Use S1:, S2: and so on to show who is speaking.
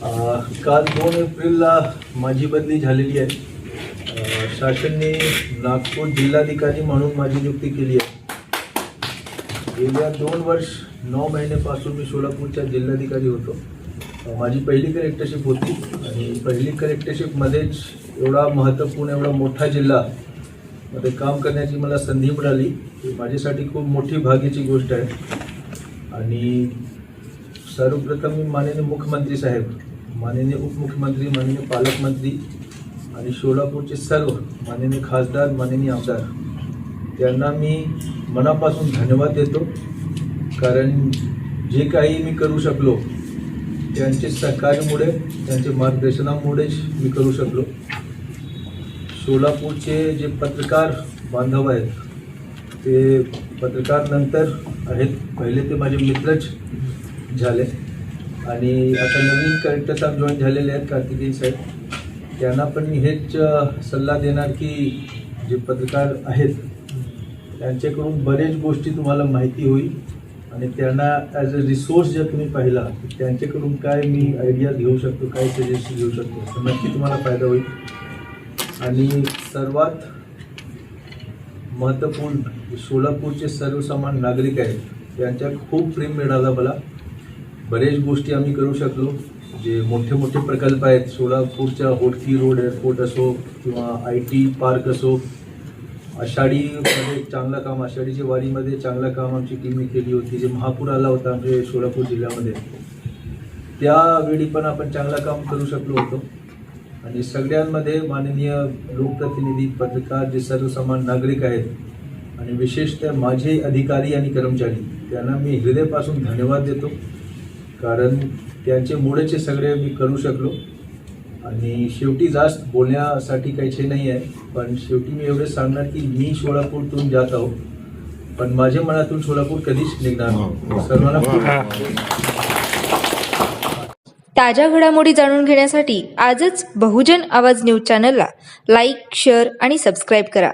S1: काल 2 एप्रिलला माझी बदली झालेली आहे. शासनाने नागपूर जिल्हाधिकारी म्हणून माझी नियुक्ती केली आहे. गेल्या 2 वर्ष 9 महिन्यापासून मी सोलापूरचा जिल्हाधिकारी होतो. माझी पहिली कलेक्टरशिप होती आणि पहिली कलेक्टरशिपमध्येच एवढा महत्त्वपूर्ण एवढा मोठा जिल्हा मध्ये काम करण्याची मला संधी मिळाली. ही माझ्यासाठी खूप मोठी भाग्याची गोष्ट आहे. आणि सर्वप्रथम मी माननीय मुख्यमंत्री साहेब, माननीय उपमुख्यमंत्री, माननीय पालकमंत्री आणि सोलापूरचे सर्व माननीय खासदार, माननीय आमदार त्यांना मी मनापासून धन्यवाद देतो. कारण जे काही मी करू शकलो त्यांचे सहकार्यामुळे, त्यांचे मार्गदर्शनामुळेच मी करू शकलो. सोलापूरचे जे पत्रकार बांधव आहेत ते पत्रकार नंतर आहेत, पहिले ते माझे मित्रच झाले आणि आता नवीन कलेक्टर साहेब जॉईन झालेले आहेत कार्तिकेय साहेब. त्यांना पण मी हेच सल्ला देणार की जे पत्रकार आहेत त्यांच्याकडून बरेच गोष्टी तुम्हाला माहिती होईल आणि त्यांना ॲज अ रिसोर्स जर तुम्ही पाहिला त्यांच्याकडून काय मी आयडिया घेऊ शकतो, काय सजेशन घेऊ शकतो, तर नक्की तुम्हाला फायदा होईल. आणि सर्वात महत्त्वपूर्ण सोलापूरचे सर्वसामान्य नागरिक आहेत त्यांच्यात खूप प्रेम मिळाला मला. बरेच गोष्टी आम्ही करू शकलो. जे मोठे मोठे प्रकल्प आहेत सोलापूरच्या होटकी रोड एअरपोर्ट असो किंवा IT पार्क असो, आषाढीमध्ये चांगलं काम, आषाढीच्या वारीमध्ये चांगलं काम आमची टीमने केली होती. जे महापूर आला होता आमच्या सोलापूर जिल्ह्यामध्ये त्यावेळी पण आपण चांगलं काम करू शकलो होतो. आणि सगळ्यांमध्ये माननीय लोकप्रतिनिधी, पत्रकार, जे सर्वसामान्य नागरिक आहेत आणि विशेषतः माझे अधिकारी आणि कर्मचारी त्यांना मी हृदयापासून धन्यवाद देतो. कारण त्यांच्यामुळेच सगळे मी करू शकलो. आणि शेवटी जास्त बोलण्यासाठी काहीच नाही आहे, पण शेवटी मी एवढे सांगणार की मी सोलापूरतून जात आहो पण माझ्या मनातून सोलापूर कधीच निघणार नाही. सर्वांना
S2: ताज्या घडामोडी जाणून घेण्यासाठी आजच बहुजन आवाज न्यूज चॅनलला लाईक, शेअर आणि सबस्क्राईब करा.